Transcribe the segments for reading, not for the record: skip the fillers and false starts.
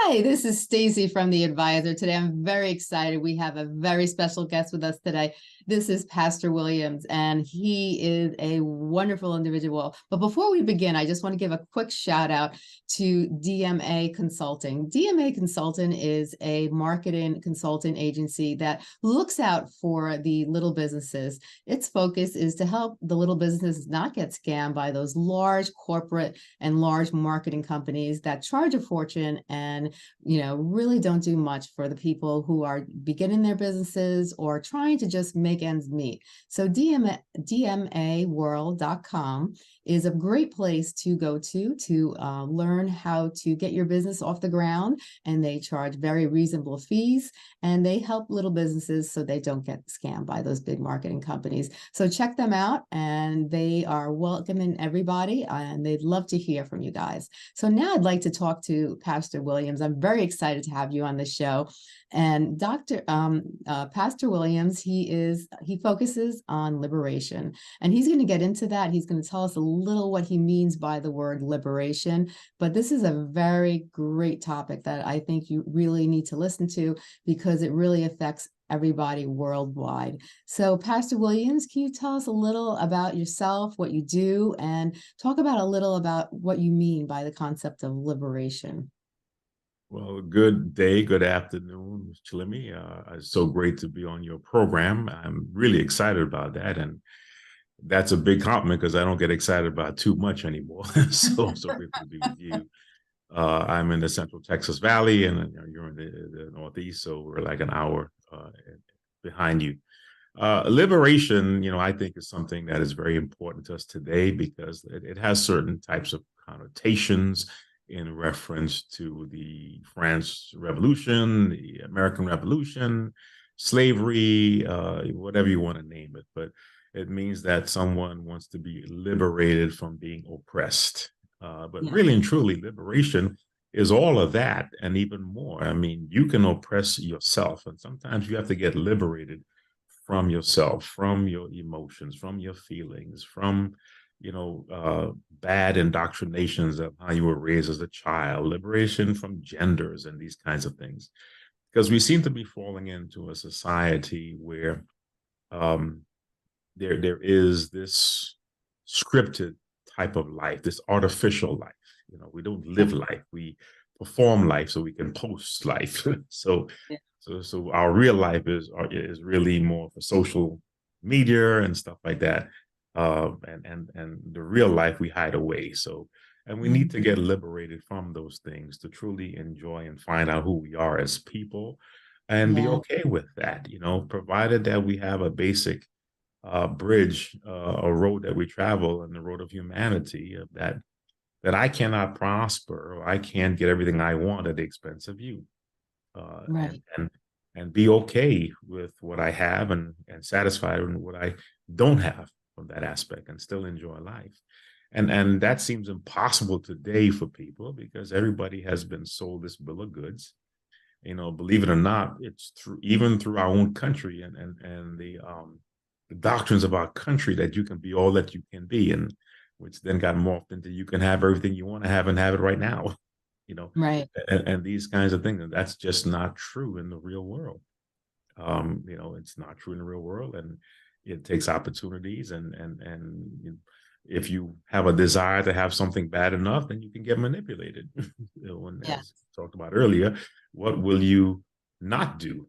Hi, this is Stacey from The Advisor. Today, I'm very excited. We have a very special guest with us today. This is Pastor Williams, and he is a wonderful individual. But before we begin, I just want to give a quick shout out to DMA Consulting. DMA Consulting is a marketing consulting agency that looks out for the little businesses. Its focus is to help the little businesses not get scammed by those large corporate and large marketing companies that charge a fortune and really don't do much for the people who are beginning their businesses or trying to just make ends meet. So DMAworld.com is a great place to go to learn how to get your business off the ground, and they charge very reasonable fees, and they help little businesses so they don't get scammed by those big marketing companies. So check them out, and they are welcoming everybody, and they'd love to hear from you guys. So now I'd like to talk to Pastor Williams. I'm very excited to have you on the show. And Pastor Williams, he focuses on liberation, and he's going to get into that. He's going to tell us a little what he means by the word liberation. But this is a very great topic that I think you really need to listen to because it really affects everybody worldwide. So, Pastor Williams, can you tell us a little about yourself, what you do, and talk about a little about what you mean by the concept of liberation? Well, good day, good afternoon, Ms. Chillemi. It's so great to be on your program. I'm really excited about that. And that's a big compliment because I don't get excited about too much anymore. So I'm so grateful to be with you. I'm in the Central Texas Valley, and you're in the Northeast, so we're like an hour behind you. Liberation, I think is something that is very important to us today because it has certain types of connotations in reference to the French Revolution, the American Revolution, slavery, whatever you want to name it. But it means that someone wants to be liberated from being oppressed. But really and truly, liberation is all of that and even more. I mean, you can oppress yourself, and sometimes you have to get liberated from yourself, from your emotions, from your feelings, from bad indoctrinations of how you were raised as a child, liberation from genders and these kinds of things. Because we seem to be falling into a society where there is this scripted type of life, this artificial life. We don't live life, we perform life so we can post life. So our real life is really more for social media and stuff like that. And the real life we hide away. And we need to get liberated from those things to truly enjoy and find out who we are as people and be okay with that, provided that we have a basic bridge, a road that we travel, and the road of humanity that I cannot prosper, or I can't get everything I want at the expense of you. And be okay with what I have and satisfied with what I don't have from that aspect and still enjoy life. And that seems impossible today for people because everybody has been sold this bill of goods. Believe it or not, it's even through our own country and the doctrines of our country that you can be all that you can be, and which then got morphed into you can have everything you want to have and have it right now. And these kinds of things. And that's just not true in the real world. It's not true in the real world, and it takes opportunities. And if you have a desire to have something bad enough, then you can get manipulated. As talked about earlier, what will you not do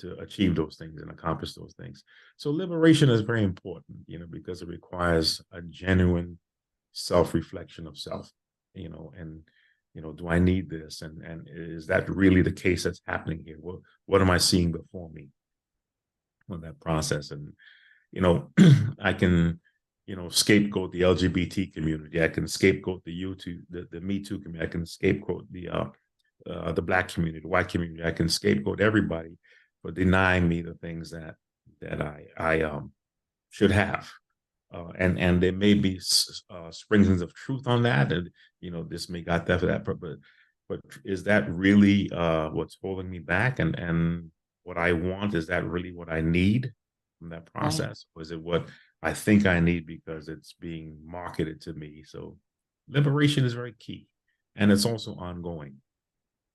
to achieve those things and accomplish those things? So liberation is very important, because it requires a genuine self-reflection of self. Do I need this? And is that really the case that's happening here? What am I seeing before me on that process? And, I can, scapegoat the LGBT community. I can scapegoat the Me Too community. I can scapegoat the Black community, the white community. I can scapegoat everybody for denying me the things that I should have. And there may be sprinklings of truth on that, and this may got that for that, but is that really what's holding me back? And what I want, is that really what I need from that process, or is it what I think I need because it's being marketed to me? So liberation is very key, and it's also ongoing.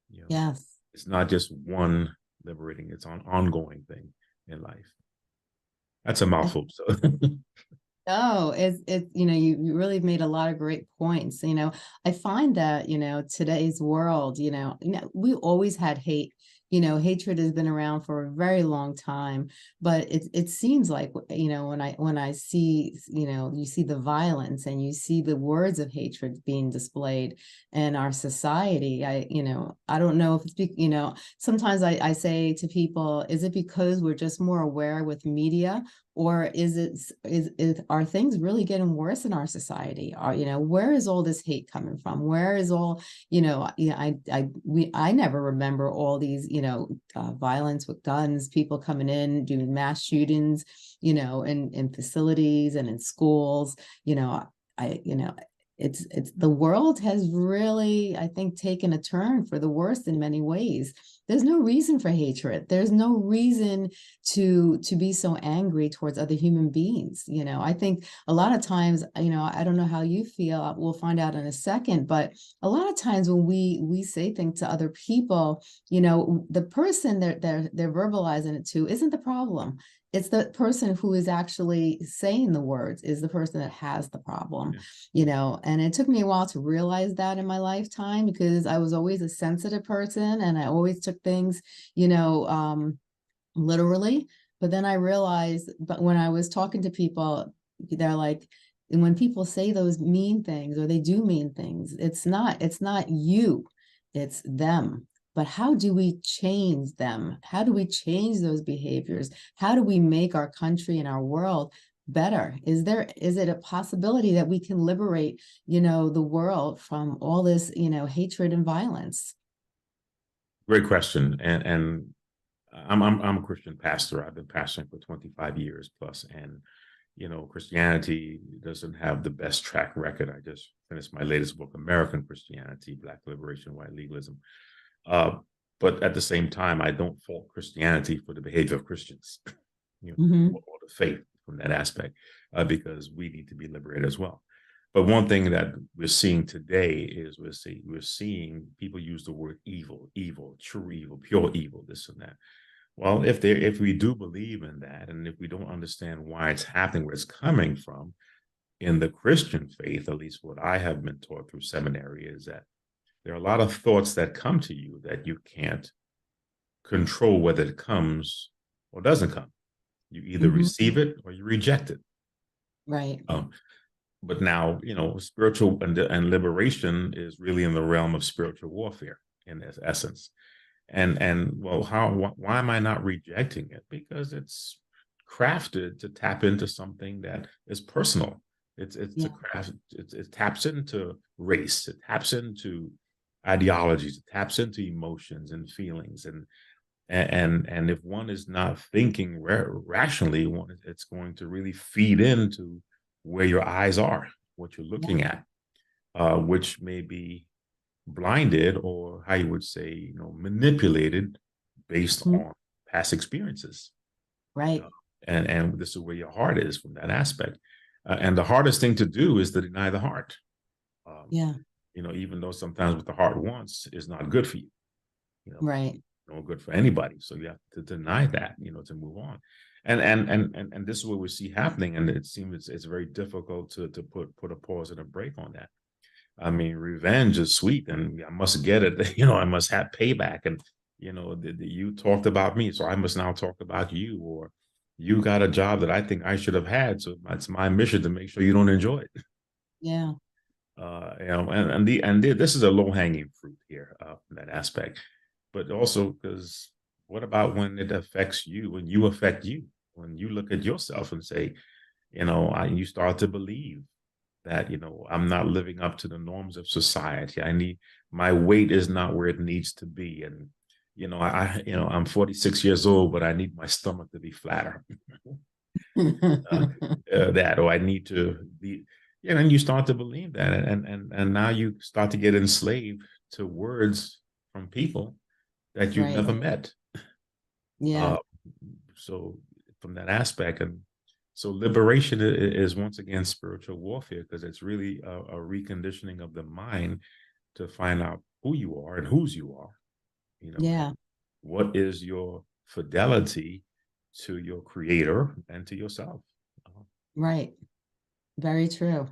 You know, Yes. it's not just one liberating; it's an ongoing thing in life. That's a mouthful. So, No, you really made a lot of great points. I find that, today's world, we always had hate. Hatred has been around for a very long time, but it seems like, when I see, you see the violence and you see the words of hatred being displayed in our society. I don't know if sometimes I say to people, is it because we're just more aware with media? Or are things really getting worse in our society? Where is all this hate coming from? Where is all, I never remember all these, violence with guns, people coming in, doing mass shootings, in facilities and in schools. I, you know, it's the world has really, I think, taken a turn for the worst in many ways. There's no reason for hatred. There's no reason to be so angry towards other human beings. I think a lot of times, I don't know how you feel, we'll find out in a second, but a lot of times when we say things to other people, the person they're verbalizing it to isn't the problem. It's the person who is actually saying the words is the person that has the problem. yeah. And it took me a while to realize that in my lifetime, because I was always a sensitive person and I always took things, literally. But then I realized, but when I was talking to people, they're like, and when people say those mean things or they do mean things, it's not you, it's them. But how do we change them? How do we change those behaviors? How do we make our country and our world better? Is it a possibility that we can liberate, the world from all this, hatred and violence? Great question. And I'm a Christian pastor. I've been pastoring for 25 years plus, and Christianity doesn't have the best track record. I just finished my latest book, American Christianity: Black Liberation, White Legalism. Uh, but at the same time, I don't fault Christianity for the behavior of Christians, Mm-hmm. or the faith from that aspect, because we need to be liberated as well. But one thing that we're seeing today is we're seeing people use the word evil, evil, true evil, pure evil, this and that. Well, if we do believe in that, and if we don't understand why it's happening, where it's coming from, in the Christian faith, at least what I have been taught through seminary, is that there are a lot of thoughts that come to you that you can't control whether it comes or doesn't come. You either Mm-hmm. receive it or you reject it. Right. Um, but now, spiritual and liberation is really in the realm of spiritual warfare in its essence. And well, why am I not rejecting it? Because it's crafted to tap into something that is personal. It's a Yeah. craft. It taps into race. It taps into ideologies. It taps into emotions and feelings. And if one is not thinking rationally, it's going to really feed into where your eyes are, what you're Yeah. looking at, which may be blinded, or how you would say, manipulated based Mhm. on past experiences. Uh, Right. and this is where your heart is from that aspect. And the hardest thing to do is to deny the heart. Um, Yeah. Even though sometimes what the heart wants is not good for you, you know, Right. no good for anybody. So you have to deny that, to move on. And this is what we see happening. And it seems it's very difficult to put a pause and a break on that. I mean, revenge is sweet, and I must get it. I must have payback, and you talked about me, so I must now talk about you. Or you got a job that I think I should have had, so it's my mission to make sure you don't enjoy it. Yeah. This is a low hanging fruit here, from that aspect, but also because what about when it affects you? When you affect you, when you look at yourself and say, you start to believe that I'm not living up to the norms of society. My weight is not where it needs to be, and I'm 46 years old, but I need my stomach to be flatter. uh, that, or I need to be, and you start to believe that, and now you start to get enslaved to words from people that you've Right. never met. Yeah. Uh, so from that aspect, and so liberation is once again spiritual warfare, because it's really a reconditioning of the mind to find out who you are and whose you are, Yeah. What is your fidelity to your creator and to yourself? Right. Very true.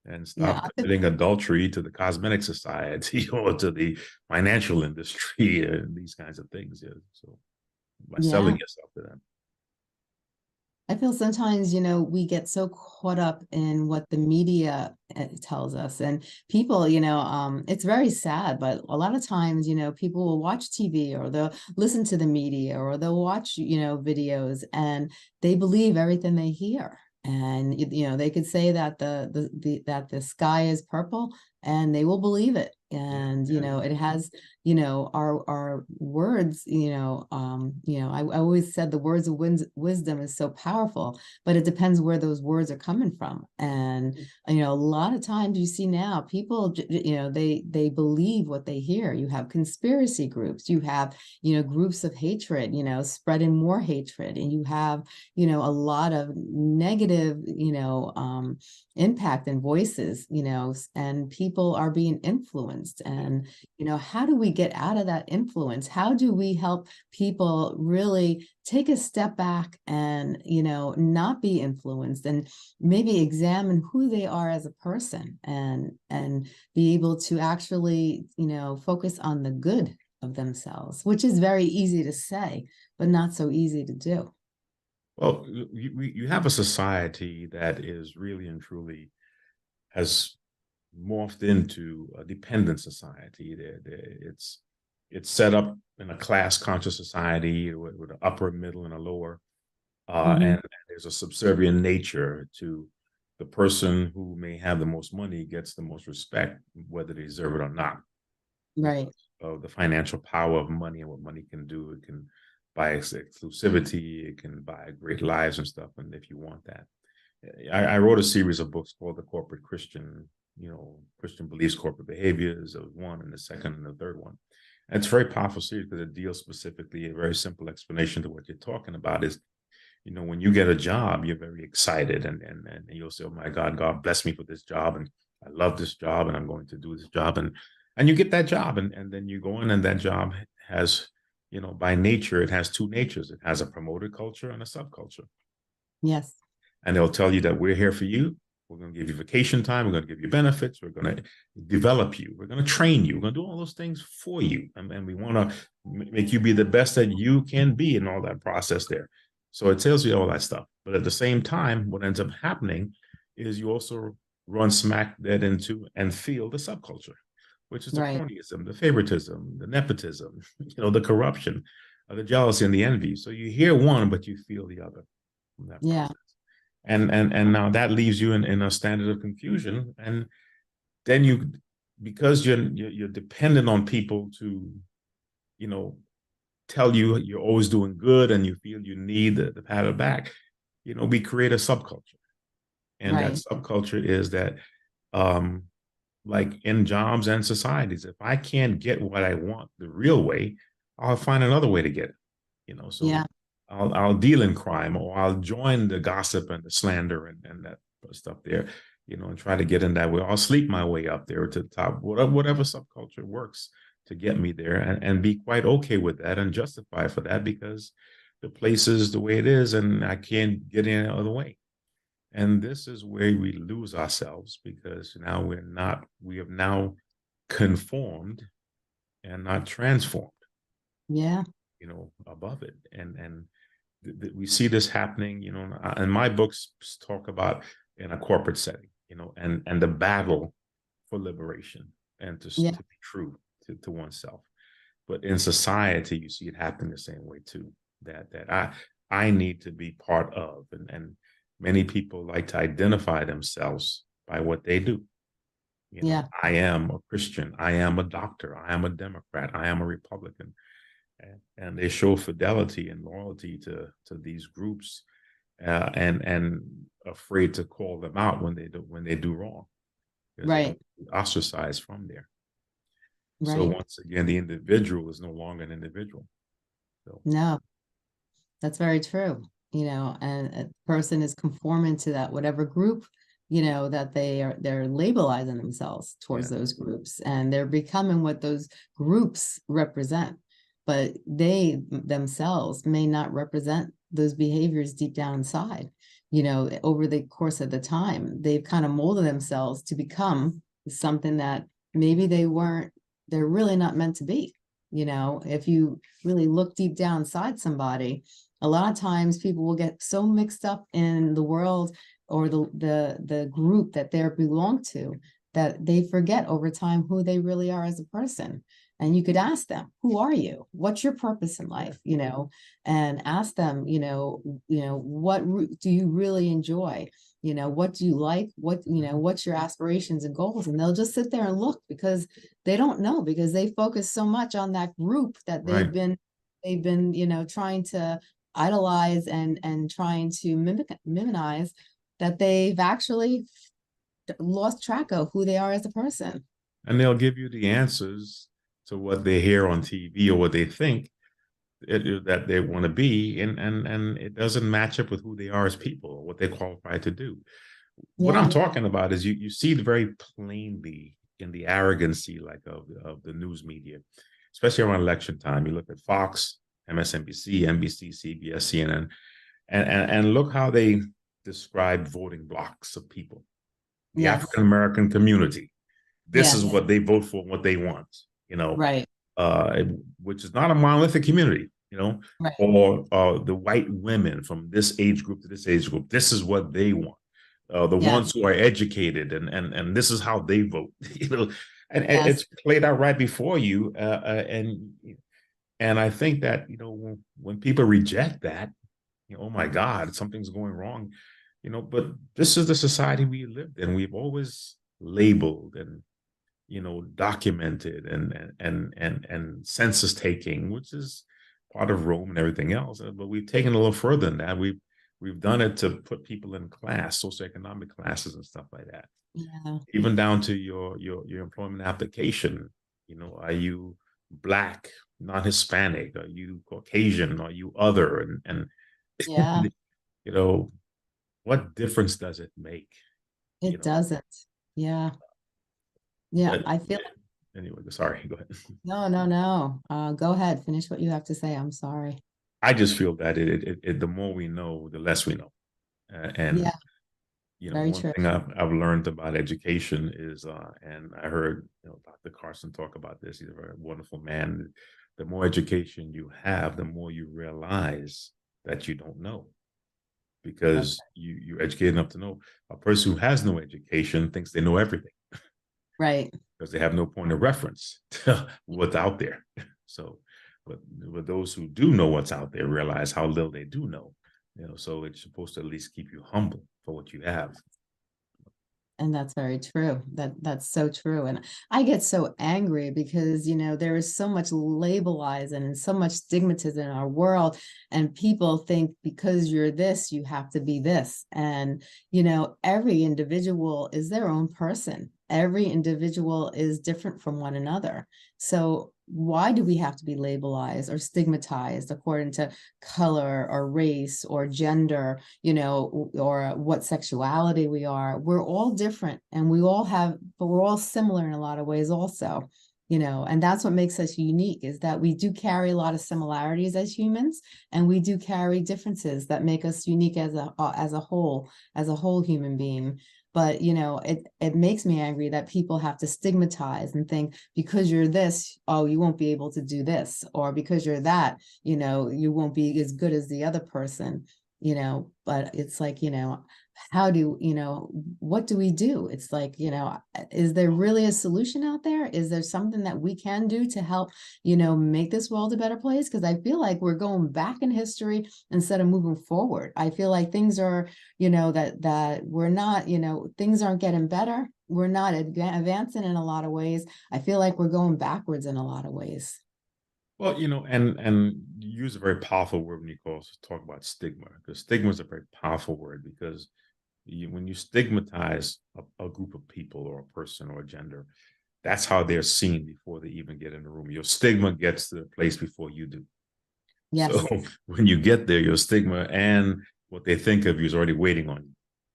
And Yeah. stop committing adultery to the cosmetic society or to the financial industry and these kinds of things. Yeah. So by Yeah. selling yourself to them. I feel sometimes, we get so caught up in what the media tells us, and people, it's very sad, but a lot of times, people will watch TV or they'll listen to the media or they'll watch, videos, and they believe everything they hear. And they could say that that the sky is purple, and they will believe it. Yeah, And yeah. it has, our words, I always said the words of wisdom is so powerful, but it depends where those words are coming from. And a lot of times you see now people, they believe what they hear. You have conspiracy groups, you have groups of hatred, spreading more hatred, and you have a lot of negative impact and voices, and people are being influenced. And how do we get out of that influence? How do we help people really take a step back and not be influenced, and maybe examine who they are as a person, and be able to actually focus on the good of themselves, which is very easy to say but not so easy to do. Well, you have a society that is really and truly has morphed into a dependent society. It's set up in a class conscious society with an upper, middle, and a lower, Mm-hmm. and there's a subservient nature to the person who may have the most money gets the most respect, whether they deserve it or not, Right. because of the financial power of money and what money can do. It can buy exclusivity, it can buy great lives and stuff. And if you want that, I wrote a series of books called The Corporate Christian, Christian Beliefs, Corporate Behaviors, of one, and the second and the third one. And it's a very powerful series because it deals specifically, a very simple explanation to what you're talking about is, when you get a job, you're very excited, and you'll say, "Oh my God bless me for this job, and I love this job, and I'm going to do this job," and you get that job, and then you go in, and that job has, by nature, it has two natures. It has a promoted culture and a subculture. Yes. And they'll tell you that we're here for you. We're going to give you vacation time. We're going to give you benefits. We're going to develop you. We're going to train you. We're going to do all those things for you. And we want to make you be the best that you can be in all that process there. So it tells you all that stuff. But at the same time, what ends up happening is you also run smack dead into and feel the subculture, which is the Right. cronyism, the favoritism, the nepotism, the corruption, the jealousy, and the envy. So you hear one, but you feel the other in that Yeah. process. And now that leaves you in a standard of confusion. And then because you're dependent on people to, tell you you're always doing good, and you feel you need the pat on the back, we create a subculture. And that Right. subculture is that, um, like in jobs and societies, if I can't get what I want the real way, I'll find another way to get it. So Yeah. I'll deal in crime, or I'll join the gossip and the slander and that stuff there, and try to get in that way. I'll sleep my way up there to the top, whatever subculture works to get me there, and be quite okay with that and justify for that, because the place is the way it is and I can't get any other way. And this is where we lose ourselves, because now we have now conformed and not transformed, Yeah. above it. And we see this happening, and my books talk about in a corporate setting, and the battle for liberation and Yeah. to be true to oneself. But in society, you see it happen the same way too, that I need to be part of. And many people like to identify themselves by what they do. Yeah. I am a Christian, I am a doctor, I am a Democrat, I am a Republican. And they show fidelity and loyalty to these groups, and afraid to call them out when they do wrong, because they Right. don't be ostracized from there. So Right. once again, the individual is no longer an individual. So No, that's very true. And a person is conforming to that, whatever group that they're labelizing themselves towards Yeah. those groups, and they're becoming what those groups represent, but they themselves may not represent those behaviors deep down inside. Over the course of the time, they've kind of molded themselves to become something that maybe they're really not meant to be. If you really look deep down inside somebody, a lot of times people will get so mixed up in the world or the group that they belong to, that they forget over time who they really are as a person. And you could ask them, who are you? What's your purpose in life? And ask them, what do you really enjoy? What do you like? What's your aspirations and goals? And they'll just sit there and look, because they don't know, because they focus so much on that group that Right. they've been, trying to idolize and trying to mimize, that they've actually lost track of who they are as a person. And they'll give you the answers to what they hear on TV or what they think that they want to be, and it doesn't match up with who they are as people or what they're qualified to do. What I'm Yeah. talking about is you see it very plainly in the arrogancy like of the news media, especially around election time. You look at Fox, MSNBC, NBC, CBS, CNN, and look how they describe voting blocks of people. The Yes. African American community. This is Yes. what they vote for, what they want, Right. uh, which is not a monolithic community, Right. or the white women from this age group to this age group. This is what they want. The Yes. ones who are educated, and this is how they vote, and Yes. it's played out right before you. And I think that when people reject that, oh my God, something's going wrong, But this is the society we lived in. We've always labeled and documented and census taking, which is part of Rome and everything else. But we've taken a little further than that. We've done it to put people in class, socioeconomic classes and stuff like that. Yeah. Even down to your employment application. Are you Black, non-Hispanic? Are you Caucasian? Are you other? Yeah. And you know, what difference does it make? You It know, doesn't. Yeah. Yeah. but I feel anyway, sorry, go ahead. no, no, no. Go ahead. Finish what you have to say. I'm sorry. I just feel that the more we know, the less we know. And Yeah. Very one true. thing I've learned about education is, and I heard Dr. Carson talk about this. He's a very wonderful man. The more education you have, the more you realize that you don't know, That's because you're educated enough to know. A person who has no education thinks they know everything right. because they have no point of reference to what's out there. So, but those who do know what's out there realize how little they do know. So it's supposed to at least keep you humble for what you have. And that's very true. That's so true. And I get so angry because, there is so much labelizing and so much stigmatism in our world. And people think because you're this, you have to be this. And, every individual is their own person. Every individual is different from one another. So why do we have to be labelized or stigmatized according to color or race or gender, or what sexuality we are? We're all different, and but we're all similar in a lot of ways also, and that's what makes us unique, is that we do carry a lot of similarities as humans, and we do carry differences that make us unique as a whole human being. But it makes me angry that people have to stigmatize and think, because you're this, oh, you won't be able to do this, or because you're that, you won't be as good as the other person. But it's like, how do what do we do? It's like, is there really a solution out there? Is there something that we can do to help make this world a better place? Because I feel like we're going back in history instead of moving forward. I feel like things are, that we're not, things aren't getting better. We're not advancing in a lot of ways. I feel like we're going backwards in a lot of ways. Well, and you use a very powerful word when you talk about stigma, because stigma is a very powerful word, because when you stigmatize a group of people or a person or a gender, that's how they're seen before they even get in the room. Your stigma gets to the place before you do. So Yes. when you get there, your stigma and what they think of you is already waiting on you.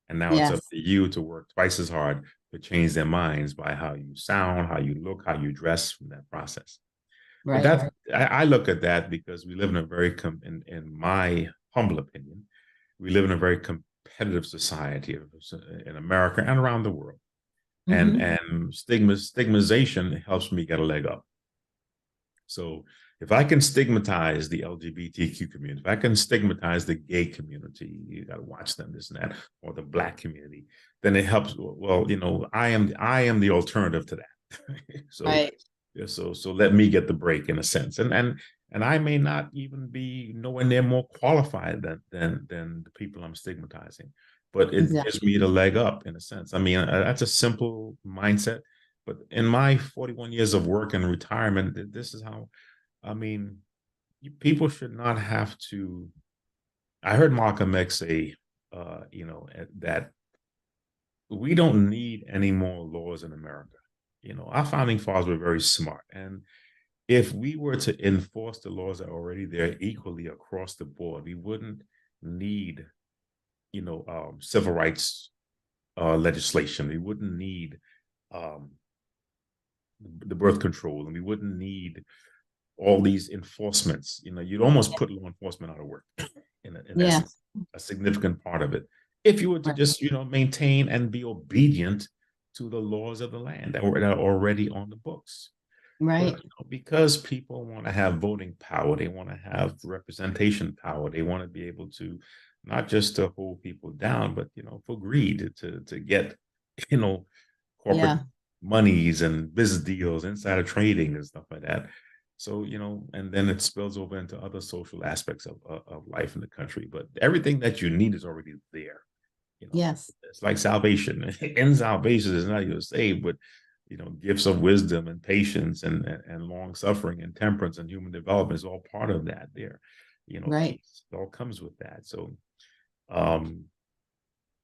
And now it's up Yes. to you to work twice as hard to change their minds by how you sound, how you look, how you dress from that process. But Right. that I look at that because we live in a very, in my humble opinion, we live in a very competitive society in America and around the world. Hmm. And stigmatization helps me get a leg up. So if I can stigmatize the LGBTQ community, if I can stigmatize the gay community, you got to watch them, this and that, or the Black community, then it helps. Well, I am the alternative to that. So Right. yeah, so let me get the break in a sense, and I may not even be nowhere near more qualified than the people I'm stigmatizing, but it Exactly. gives me the leg up in a sense. I mean, that's a simple mindset, but in my 41 years of work and retirement, this is how, I mean, people should not have to. I heard Malcolm X say, that we don't need any more laws in America. Our founding fathers were very smart. And if we were to enforce the laws that are already there equally across the board, we wouldn't need, civil rights legislation. We wouldn't need um, the birth control, and we wouldn't need all these enforcements. You'd almost put law enforcement out of work, and that's Yes. a significant part of it. If you were to Right. just, maintain and be obedient to the laws of the land that are already on the books. But Right. because people want to have voting power, they want to have representation power. They want to be able to not just to hold people down, but for greed to get you know corporate Yeah. monies and business deals, insider trading, and stuff like that. So and then it spills over into other social aspects of life in the country. But everything that you need is already there. You know, Yes. it's like salvation. In salvation is not you're saved, but gifts of wisdom and patience and long suffering and temperance and human development is all part of that. There, Right. peace. It all comes with that. So, um,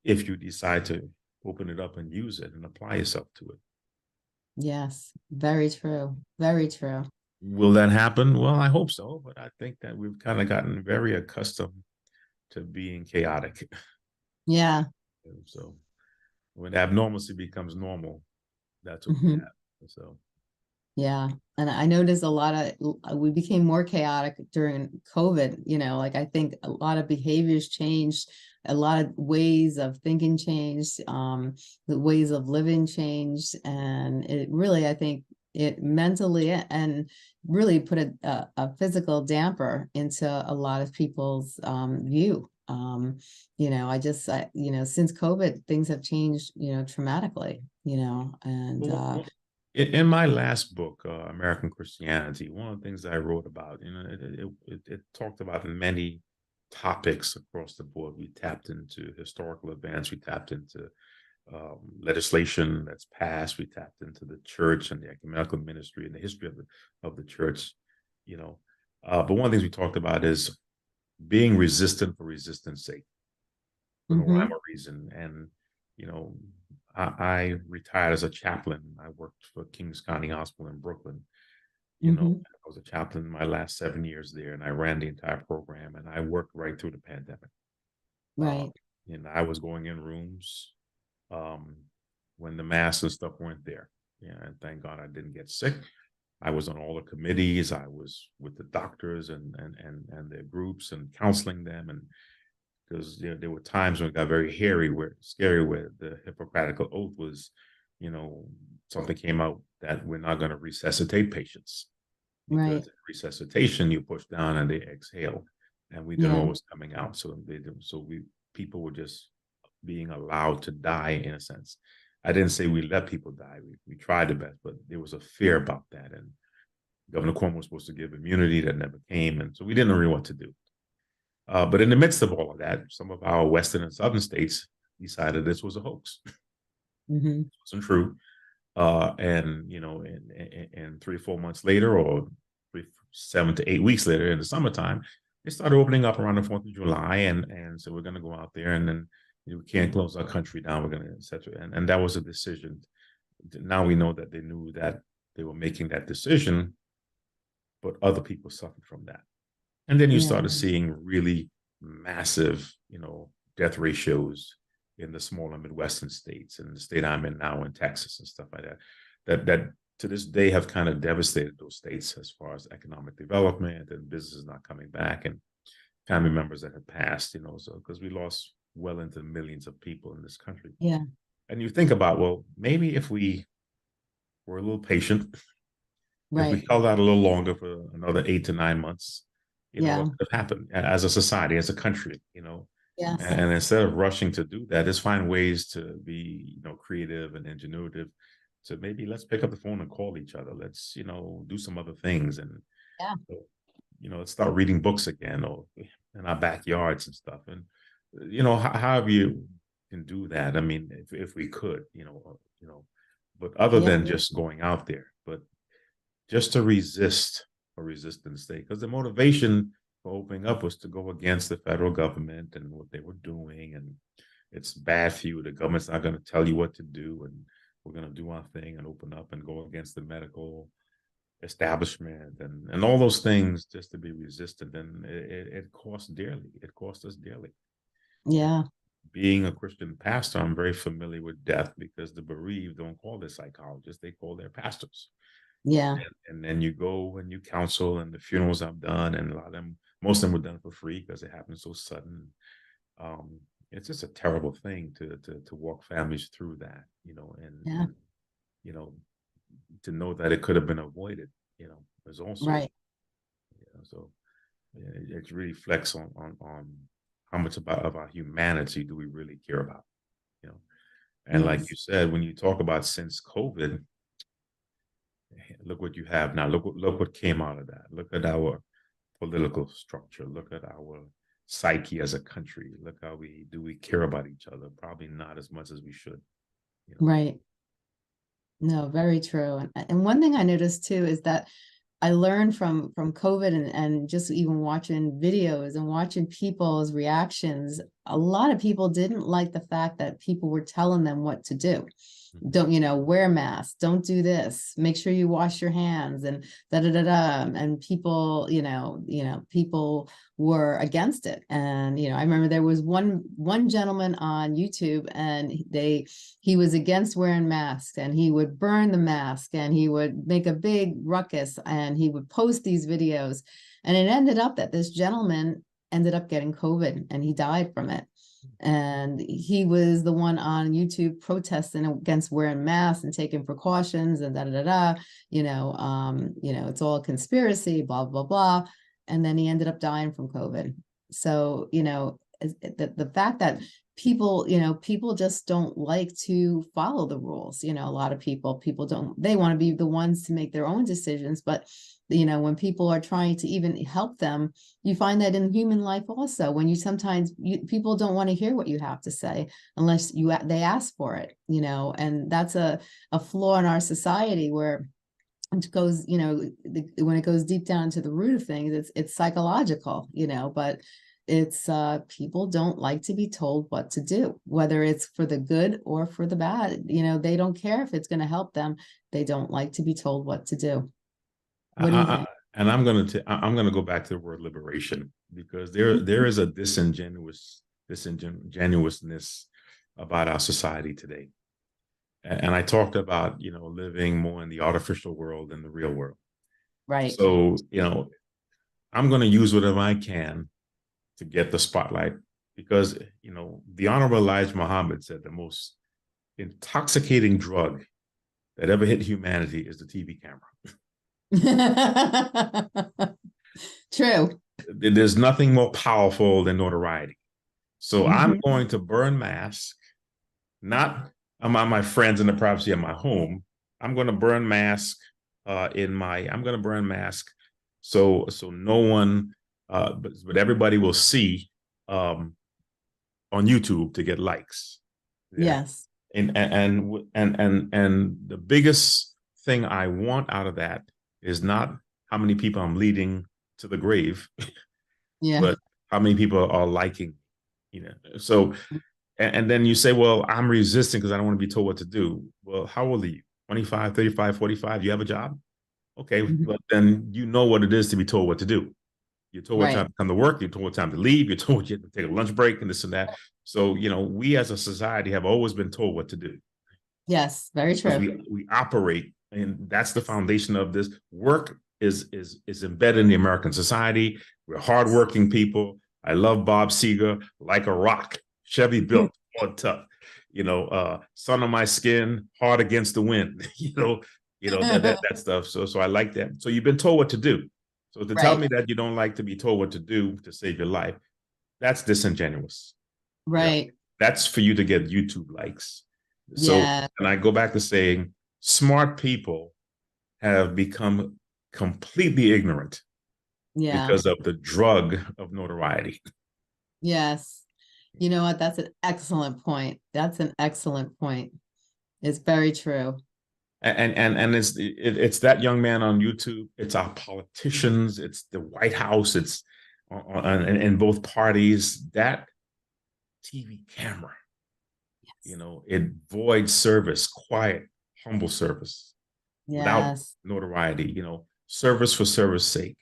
if you decide to open it up and use it and apply yourself to it, Yes. Very true. Very true. will that happen? Well, I hope so, but I think that we've kind of gotten very accustomed to being chaotic. Yeah. So when abnormalcy becomes normal, that's what we Hmm. have. So. Yeah. And I noticed a lot we became more chaotic during COVID, like I think a lot of behaviors changed, a lot of ways of thinking changed, the ways of living changed. And it really, I think it mentally and really put a physical damper into a lot of people's view. Since COVID, things have changed, dramatically, and Well, in my last book, American Christianity, one of the things I wrote about, it talked about many topics across the board. We tapped into historical events, we tapped into legislation that's passed, we tapped into the church and the ecumenical ministry and the history of the church. You know, but one of the things we talked about is being resistant for resistance sake, for no rhyme hmm. or reason. And you know, I retired as a chaplain. I worked for Kings County Hospital in Brooklyn. Hmm. I was a chaplain in my last 7 years there, and I ran the entire program, and I worked right through the pandemic. Uh, Right. and I was going in rooms um, when the masks and stuff weren't there. Yeah, and thank God I didn't get sick. I was on all the committees. I was with the doctors and their groups and counseling them, and because there were times when it got very scary, where the Hippocratic oath was, you know, something came out that we're not going to resuscitate patients, because Right. in resuscitation you push down and they exhale, and we didn't know Yeah. what was coming out. So people were just being allowed to die in a sense. I didn't say we let people die. We tried the best, but there was a fear about that, and Governor Cuomo was supposed to give immunity that never came, and so we didn't know really what to do. But in the midst of all of that, some of our western and southern states decided this was a hoax. It Hmm. wasn't true. And and 3 or 4 months later, or 7 to 8 weeks later, in the summertime, they started opening up around the 4th of July, and so we're going to go out there, and then we can't close our country down. We're going to, etc. And that was a decision. Now we know that they knew that they were making that decision, but other people suffered from that. And then you Yeah. started seeing really massive, death ratios in the smaller Midwestern states, and the state I'm in now in Texas and stuff like that, that to this day have kind of devastated those states as far as economic development and businesses not coming back, and family members that have passed, so because we lost well into millions of people in this country. Yeah. And you think about, well, maybe if we were a little patient, if we Right. held out a little longer for another 8 to 9 months, Yeah. what could have happened as a society, as a country, Yes. and instead of rushing to do that, just find ways to be, creative and ingenuitive, to maybe let's pick up the phone and call each other. Let's, do some other things, and, Yeah. let's start reading books again, or in our backyards and stuff. And, however you can do that. I mean, if we could, but other Yeah. than just going out there, but just to resist a resistance state, because the motivation for opening up was to go against the federal government and what they were doing, and it's bad for you. The government's not going to tell you what to do, and we're going to do our thing and open up and go against the medical establishment and all those things, just to be resistant. And it costs dearly. It cost us dearly. Yeah. Being a Christian pastor, I'm very familiar with death, because the bereaved don't call their psychologists, they call their pastors. Yeah. And then you go and you counsel, and the funerals I've done, and a lot of them, most of them were done for free because it happened so sudden. It's just a terrible thing to walk families through that, Yeah. and to know that it could have been avoided, is also, Right. so it really reflects on how much of our humanity do we really care about, and like Yes. you said, when you talk about since COVID, look what you have now. Look what came out of that. Look at our political structure. Look at our psyche as a country. Look how we care about each other. Probably not as much as we should. Right. No, very true. And one thing I noticed too is that I learned from COVID and just even watching videos and watching people's reactions. A lot of people didn't like the fact that people were telling them what to do. Don't, wear masks, don't do this, make sure you wash your hands, and da da da da. And people, people were against it. And I remember there was one gentleman on YouTube, and he was against wearing masks, and he would burn the mask, and he would make a big ruckus, and he would post these videos. And it ended up that this gentleman ended up getting COVID, and he died from it. And he was the one on YouTube protesting against wearing masks and taking precautions and da da da da. It's all a conspiracy, blah blah blah. And then he ended up dying from COVID. So the fact that people just don't like to follow the rules. A lot of people don't. They want to be the ones to make their own decisions, but when people are trying to even help them, you find that in human life also, when people don't want to hear what you have to say unless they ask for it, and that's a flaw in our society, where it goes, when it goes deep down to the root of things, it's psychological, but it's people don't like to be told what to do, whether it's for the good or for the bad. They don't care if it's going to help them. They don't like to be told what to do. What do you think? And I'm gonna go back to the word liberation, because there is a disingenuousness about our society today. And I talked about, living more in the artificial world than the real world. Right. So, I'm going to use whatever I can to get the spotlight, because, the Honorable Elijah Muhammad said the most intoxicating drug that ever hit humanity is the TV camera. True. There's nothing more powerful than notoriety. So I'm going to burn masks, not among my friends in the privacy of my home. I'm going to burn masks I'm going to burn masks so no one, but everybody will see on YouTube to get likes. Yeah. Yes. And the biggest thing I want out of that is not how many people I'm leading to the grave, Yeah. but how many people are liking, So, and then you say, well, I'm resisting because I don't want to be told what to do. Well, how old are you? 25, 35, 45? You have a job? Okay, but then you know what it is to be told what to do. You're told what time to come to work. You're told what time to leave. You're told you have to take a lunch break and this and that. So, we as a society have always been told what to do. Yes, very Because true. we operate, and that's the foundation of this. Work is embedded in the American society. We're hardworking people. I love Bob Seger, like a rock, Chevy built, on tough. Sun on my skin, hard against the wind. That stuff. So I like that. So you've been told what to do. So to tell Right, me that you don't like to be told what to do to save your life, that's disingenuous. right. That's for you to get YouTube likes. So, Yeah, and I go back to saying, smart people have become completely ignorant yeah, because of the drug of notoriety. yes. You know what? That's an excellent point. That's an excellent point. It's very true. And it's that young man on YouTube. It's our politicians. It's the White House. It's in both parties. That TV camera, it voids service, quiet, humble service without Yes, notoriety. Service for service sake.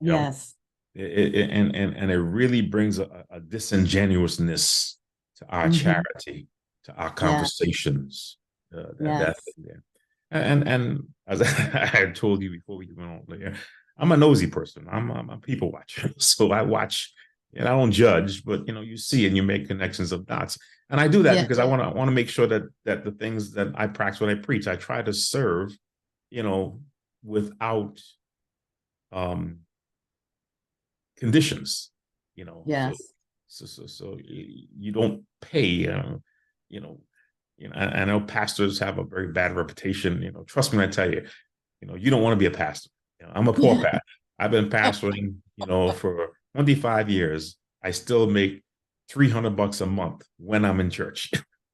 You know, yes. and it really brings a disingenuousness to our Hmm. charity, to our Yeah, conversations. That yes. thing there. And as I had told you before we went on there, I'm a nosy person. I'm a people watcher, so I watch and I don't judge, but you see and you make connections of dots. And I do that Yeah, because I want to make sure that the things that I practice when I preach, I try to serve, without um conditions, so yes. you don't pay, you know, I know pastors have a very bad reputation. Trust me when I tell you, you don't want to be a pastor. I'm a poor pastor. I've been pastoring, for 25 years. I still make $300 a month when I'm in church.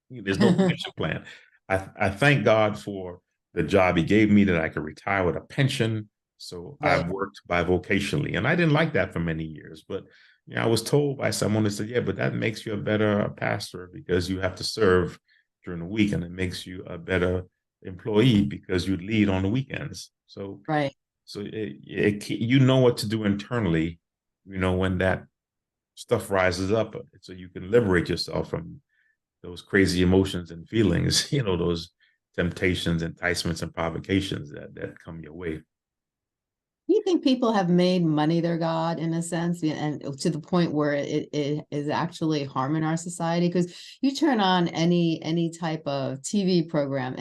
There's no commission plan. I thank God for the job He gave me that I could retire with a pension. So I've Right. worked bivocationally, and I didn't like that for many years. But I was told by someone that said, "Yeah, but that makes you a better pastor because you have to serve during the week, and it makes you a better employee because you lead on the weekends." Right. So you know what to do internally, when that stuff rises up, so you can liberate yourself from those crazy emotions and feelings, those temptations, enticements, and provocations that come your way. Do you think people have made money their God in a sense, and to the point where it is actually harming our society? Because you turn on any type of TV program,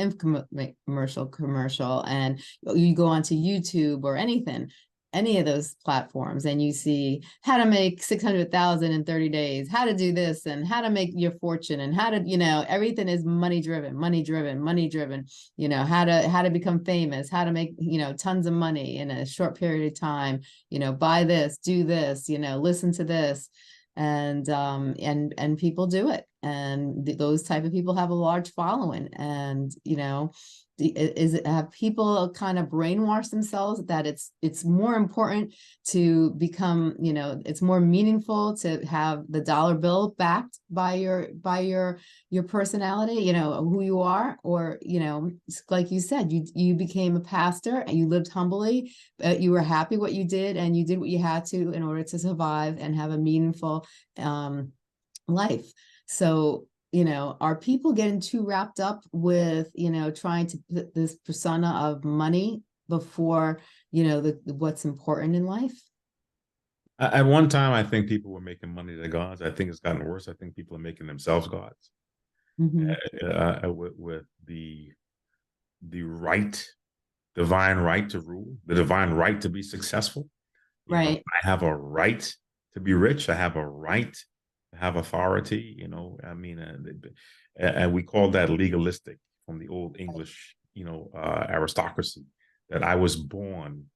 commercial, and you go onto YouTube or anything, any of those platforms, and you see how to make 600,000 in 30 days, how to do this, and how to make your fortune, and how to, everything is money driven, money driven, money driven. How to become famous, how to make, tons of money in a short period of time, buy this, do this, listen to this. And people do it. And those type of people have a large following. And, have people kind of brainwash themselves that it's more important to become, it's more meaningful to have the dollar bill backed by your personality, who you are, or, like you said, you became a pastor and you lived humbly, but you were happy what you did, and you did what you had to in order to survive and have a meaningful life. So, are people getting too wrapped up with, trying to put this persona of money before, what's important in life? At one time, I think people were making money their gods. I think it's gotten worse. I think people are making themselves gods, Mm-hmm. with the right, divine right to rule, the divine right to be successful. Right. I have a right to be rich. I have a right to have authority. I mean, and we call that legalistic from the old English, aristocracy. That I was born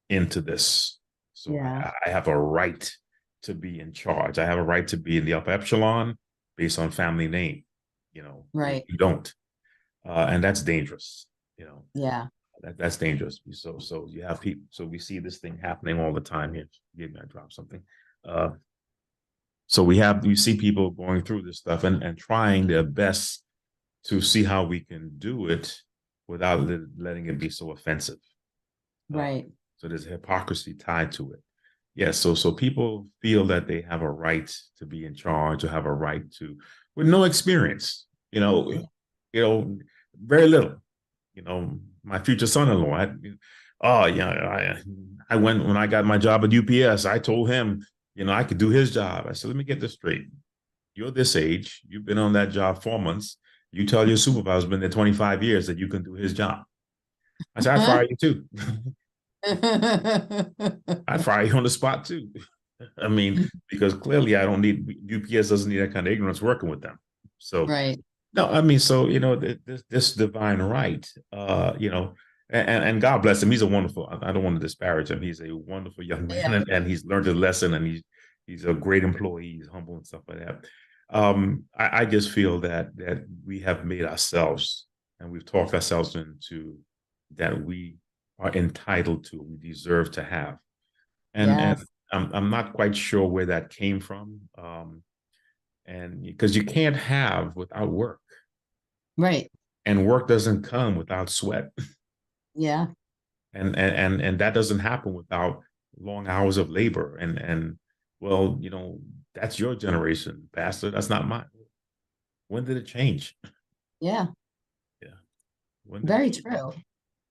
into this, so Yeah. I have a right to be in charge. I have a right to be in the upper echelon based on family name. Right. You don't, and that's dangerous. You know, Yeah. that's dangerous. So you have people. So we see this thing happening all the time here. Give me, I dropped something. Uh, so you see people going through this stuff and trying their best to see how we can do it without letting it be so offensive. Uh, Right. so there's hypocrisy tied to it. Yeah, so people feel that they have a right to be in charge, or have a right to, with no experience, very little. My future son-in-law, oh yeah, I went when I got my job at UPS. I told him, I could do his job. I said, let me get this straight. You're this age. You've been on that job 4 months. You tell your supervisor, been there 25 years, that you can do his job. I said, I fire you too. I'd fire you on the spot too. I mean, because clearly I don't need, UPS doesn't need that kind of ignorance working with them. So Right. no, I mean, so this divine right, and God bless him. He's a wonderful. I don't want to disparage him. He's a wonderful young man, Yeah. and he's learned his lesson, and he's a great employee. He's humble and stuff like that. I just feel that we have made ourselves, and we've talked ourselves into that we are entitled to, we deserve to have, and Yes. I'm not quite sure where that came from, and because you can't have without work, Right. and work doesn't come without sweat, Yeah. and that doesn't happen without long hours of labor, and well, that's your generation, Pastor. That's not mine. When did it change? Yeah. Yeah. When did it Very change? true.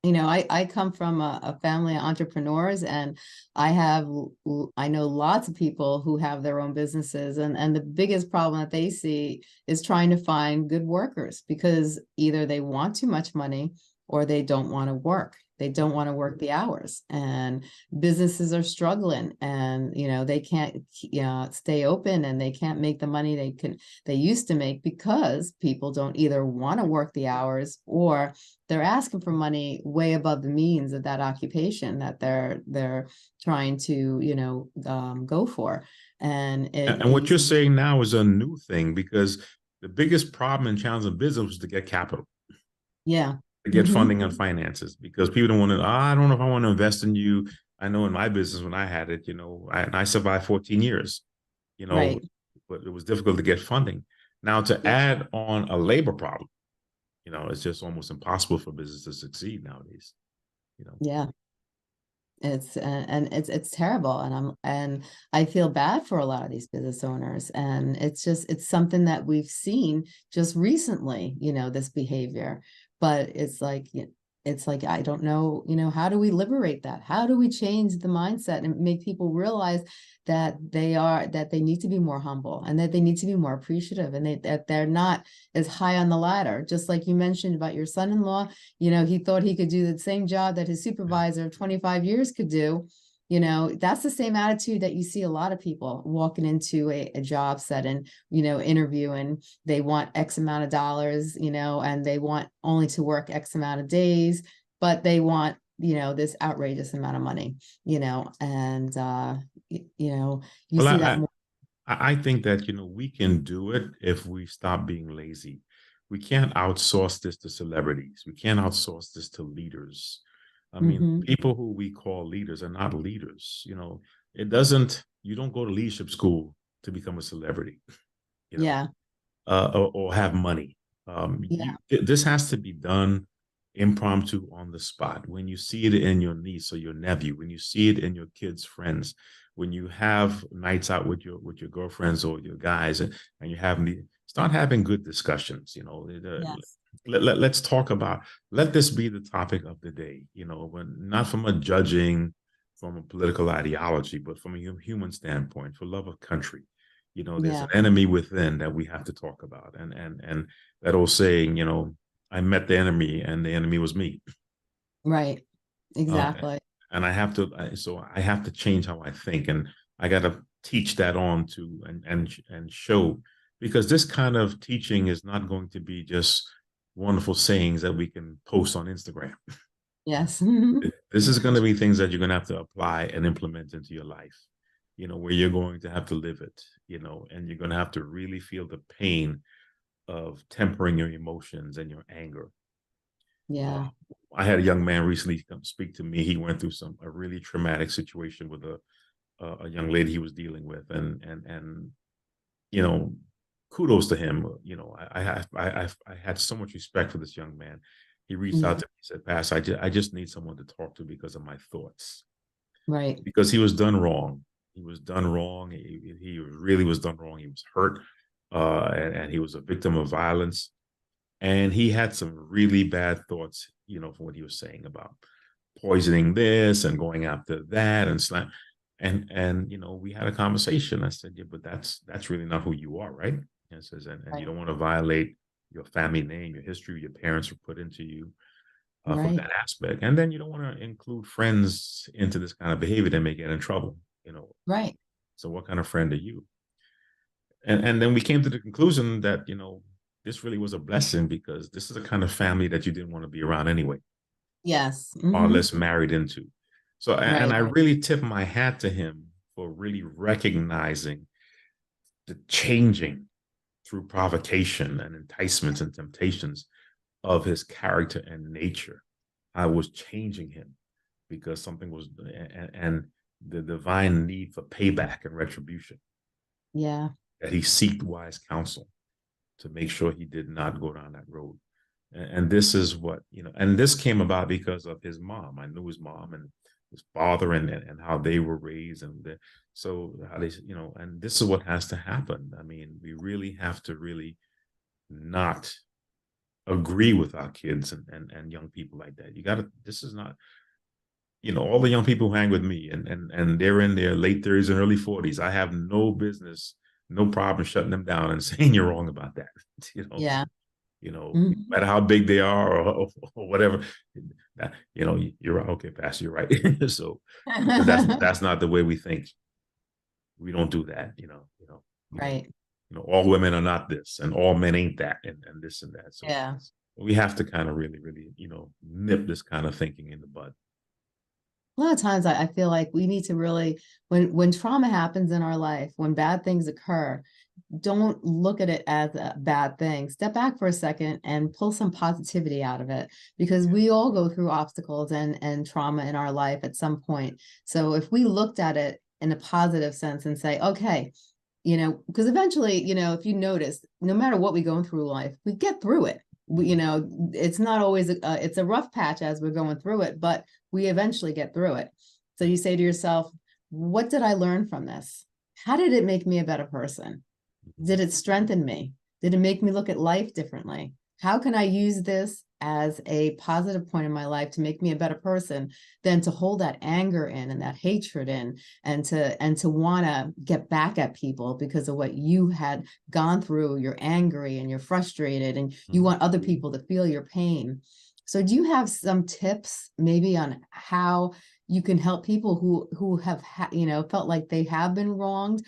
I come from a family of entrepreneurs, and I know lots of people who have their own businesses, and the biggest problem that they see is trying to find good workers, because either they want too much money or they don't want to work. They don't want to work the hours, and businesses are struggling, and they can't stay open, and they can't make the money they used to make, because people don't either want to work the hours, or they're asking for money way above the means of that occupation that they're trying to go for. And And what you're saying now is a new thing, because the biggest problem and challenge in business was to get capital, yeah. to get Hmm. funding and finances, because people don't want to, I don't know if I want to invest in you. I know in my business when I had it, I survived 14 years, you know, Right. but it was difficult to get funding. Now to Yeah. add on a labor problem, it's just almost impossible for business to succeed nowadays, you know. Yeah. It's terrible, and I feel bad for a lot of these business owners, and it's something that we've seen just recently, this behavior. But it's like I don't know, how do we liberate that? How do we change the mindset and make people realize that they need to be more humble, and that they need to be more appreciative, and that they're not as high on the ladder, just like you mentioned about your son-in-law. He thought he could do the same job that his supervisor of 25 years could do. That's the same attitude that you see a lot of people walking into a job setting, interviewing. They want X amount of dollars, and they want only to work X amount of days, but they want, this outrageous amount of money, and, you Well, see that more. I think that, we can do it if we stop being lazy. We can't outsource this to celebrities. We can't outsource this to leaders. I mean, Hmm. people who we call leaders are not leaders. You don't go to leadership school to become a celebrity, you know, Yeah. or have money. Yeah. This has to be done impromptu, on the spot. When you see it in your niece or your nephew, when you see it in your kids' friends, when you have nights out with your girlfriends or your guys, and you start having good discussions. Yes. Let's talk about, let this be the topic of the day. When not from a judging, from a political ideology, but from a human standpoint, for love of country. There's Yeah. an enemy within that we have to talk about, and that old saying, I met the enemy, and the enemy was me. Right. Uh, Exactly. and so I have to change how I think, and I got to teach that on to, and show, because this kind of teaching is not going to be just wonderful sayings that we can post on Instagram. Yes. This is going to be things that you're going to have to apply and implement into your life, where you're going to have to live it, and you're going to have to really feel the pain of tempering your emotions and your anger. Yeah. I had a young man recently come speak to me. He went through a really traumatic situation with a young lady he was dealing with, and you know, kudos to him. I had so much respect for this young man. He reached out Yeah. to me, said, "Pastor, I just need someone to talk to because of my thoughts, Right. because he was done wrong." He was done wrong. He really was done wrong. He was hurt, and he was a victim of violence. And he had some really bad thoughts, from what he was saying about poisoning this and going after that and slam. And we had a conversation. I said, yeah, but that's really not who you are, right? And it says, and you Right. don't want to violate your family name, your history, your parents were put into you from Right. that aspect. And then you don't want to include friends into this kind of behavior that may get in trouble, you know. Right. So what kind of friend are you? And then we came to the conclusion that, this really was a blessing because this is the kind of family that you didn't want to be around anyway, Yes. or Hmm. less married into. So, and Right. I really tip my hat to him for really recognizing the changing through provocation and enticements and temptations of his character and nature. I was changing him because something was, and the divine need for payback and retribution, Yeah. that he seeked wise counsel to make sure he did not go down that road. And this is what, and this came about because of his mom. I knew his mom and his father and how they were raised. So how they, and this is what has to happen. I mean, we really have to really not agree with our kids and young people like that. You got to, this is not, all the young people who hang with me and they're in their late 30s and early 40s. I have no business, no problem shutting them down and saying you're wrong about that. you know, Yeah. no Mhm. matter how big they are or whatever, you're right. Okay, Pastor, you're right. So because that's not the way we think. We don't do that, Right. all women are not this and all men ain't that and this and that. So Yeah. we have to kind of really, really, nip this kind of thinking in the bud. A lot of times I feel like we need to really, when trauma happens in our life, when bad things occur, don't look at it as a bad thing. Step back for a second and pull some positivity out of it, because Yeah. we all go through obstacles and trauma in our life at some point. So if we looked at it in a positive sense and say, okay, because eventually, if you notice, no matter what we go through life, we get through it. It's not always it's a rough patch as we're going through it, but we eventually get through it. So you say to yourself, what did I learn from this? How did it make me a better person? Did it strengthen me? Did it make me look at life differently? How can I use this as a positive point in my life to make me a better person than to hold that anger in and that hatred in and to want to get back at people because of what you had gone through? You're angry and you're frustrated and you Mhm. want other people to feel your pain. So do you have some tips maybe on how you can help people who have felt like they have been wronged,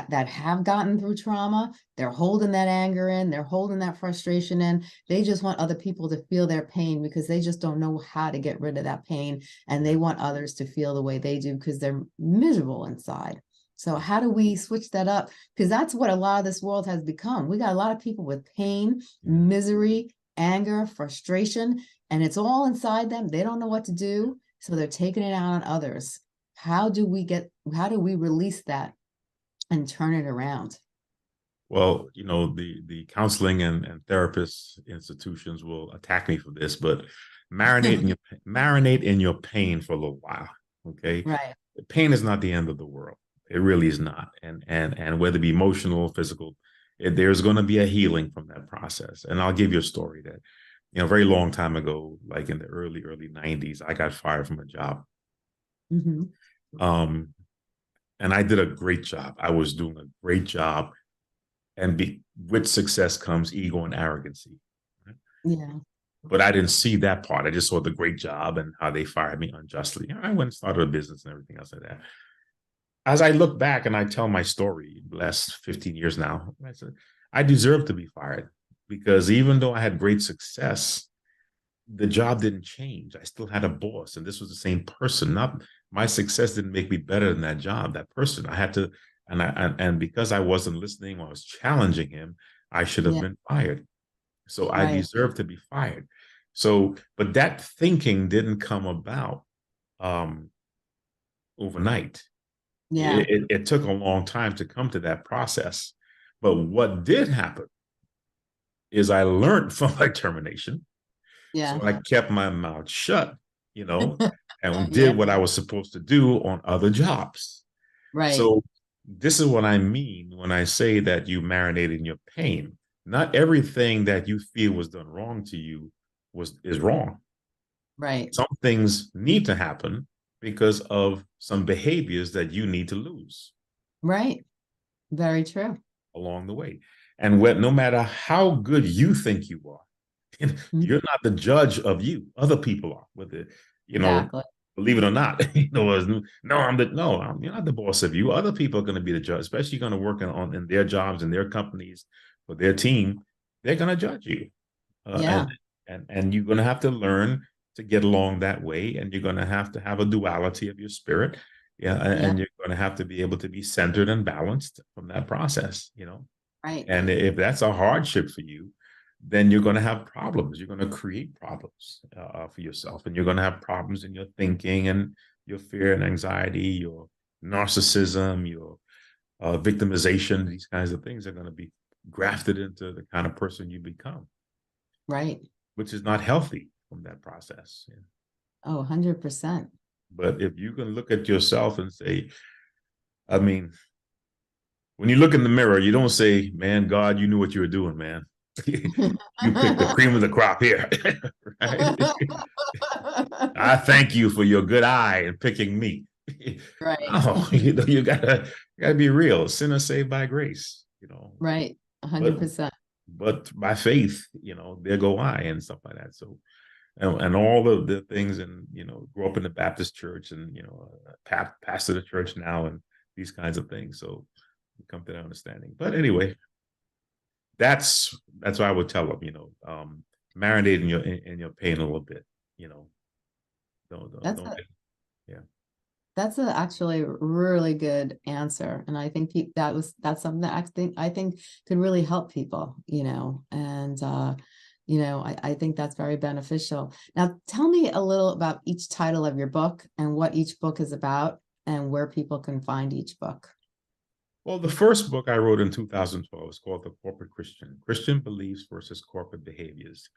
that have gotten through trauma? They're holding that anger in, they're holding that frustration in. They just want other people to feel their pain because they just don't know how to get rid of that pain, and they Yeah. want others to feel the way they do because they're miserable inside. So Yeah. how do we switch that up? Because that's what a lot of this world has become. We got a lot of people with pain, Yeah. misery, anger, frustration, and it's all inside them. They don't know what to do, so they're taking it out on others. How do we release that and turn it around? Well, the counseling and therapist institutions will attack me for this, but marinate in your pain for a little while. Okay. Right. The pain is not the end of the world. It really is not. And whether it be emotional, physical, there's going to be a healing from that process. And I'll give you a story that, a very long time ago, like in the early 90s, I got fired from a job. Hmm. Um, and I did a great job. I was doing a great job, and with success comes ego and arrogancy. Right? Yeah. But I didn't see that part. I just saw the great job and how they fired me unjustly. I went and started a business and everything else like that. As I look back and I tell my story, the last 15 years now, I said, I deserve to be fired because even though I had great success, the job didn't change. I still had a boss, and this was the same person. Not my success didn't make me better than that job, that person. I had to, and because I wasn't listening or I was challenging him, I should have Yeah. been fired. So I Right. deserve to be fired. So, but that thinking didn't come about um, overnight. Yeah. It took a long time to come to that process. But what did happen is I learned from my termination. So Yeah. I kept my mouth shut, you know, and Yeah. did what I was supposed to do on other jobs. Right. So this is what I mean when I say that you marinate in your pain. Not everything that you feel was done wrong to you is wrong. Right. Some things need to happen because of some behaviors that you need to lose Right. Very true. along the way. And no matter how good you think you are, Mhm. you're not the judge of you. Other people are. With it, you know, Exactly. believe it or not, you're not the boss of you. Other people are going to be the judge, especially going to work in their jobs and their companies for their team. They're going to judge you, uh, and Yeah. and you're going to have to learn to get along that way, and you're going to have a duality of your spirit. Yeah, Yeah. and you're going to have to be able to be centered and balanced from that process. Right. And if that's a hardship for you, then you're going to have problems. You're going to create problems for yourself, and you're going to have problems in your thinking and your fear and anxiety, your narcissism, your victimization. These kinds of things are going to be grafted into the kind of person you become, Right. which is not healthy from that process. Yeah. Oh, 100%. But if you can look at yourself and say, I mean, when you look in the mirror, you don't say, man, God, you knew what you were doing, man. You picked the cream of the crop here. Right? I thank you for your good eye and picking me. Right. No, you gotta be real. Sinner saved by grace, Right. but 100%. but by faith, there go I and stuff like that. So and all of the things, and grew up in the Baptist church, and pastor the church now, and these kinds of things. So you come to that understanding. But anyway, that's why I would tell them, marinate in your pain a little bit, you know, That's don't a get, yeah. that's a actually really good answer. And I think that's something that I think could really help people, and I think that's very beneficial. Now tell me a little about each title of your book and what each book is about and where people can find each book. Well, the first book I wrote in 2012 is called The Corporate Christian Beliefs versus Corporate Behaviors.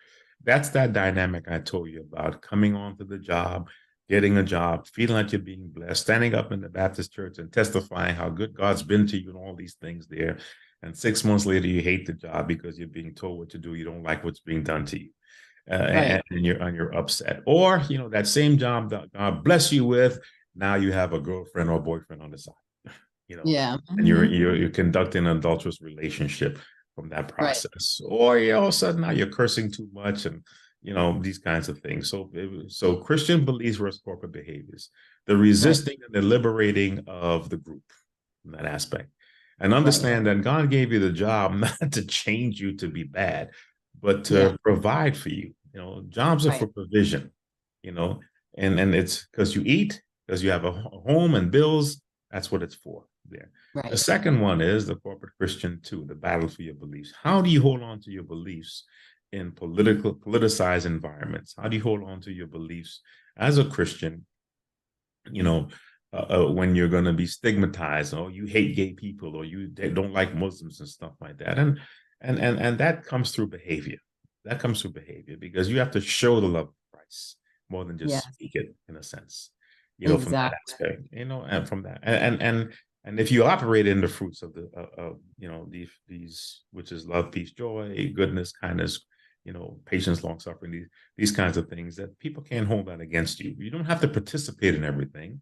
That's that dynamic I told you about, coming onto the job, getting a job, feeling like you're being blessed, standing up in the Baptist church and testifying how good God's been to you and all these things there. And 6 months later, you hate the job because you're being told what to do. You don't like what's being done to you. Right. And you're upset. Or, that same job that God bless you with, now you have a girlfriend or boyfriend on the side. you know, Yeah. and you're Mhm. you're, you're conducting an adulterous relationship from that Right. process, or all of a sudden now you're cursing too much, and these kinds of things. So Christian beliefs versus corporate behaviors, the Right. resisting and the liberating of the group in that aspect, and Right. understand that God gave you the job not to change you to be bad, but Yeah. to provide for you. Jobs are Right. for provision. You know, and it's because you eat, because you have a home and bills. That's what it's for there. The Right. second one is the corporate Christian too, the battle for your beliefs. How do you hold on to your beliefs in politicized environments? How do you hold on to your beliefs as a Christian, you know, when you're going to be stigmatized, or you hate gay people, or you don't like Muslims and stuff like that? And that comes through behavior. That comes through behavior, because you have to show the love of Christ more than just Yes. speak it, in a sense, from that Exactly. aspect, and from that, and if you operate in the fruits of the these, which is love, peace, joy, goodness, kindness, patience, long suffering, these kinds of things, that people can't hold that against you. You don't have to participate in everything,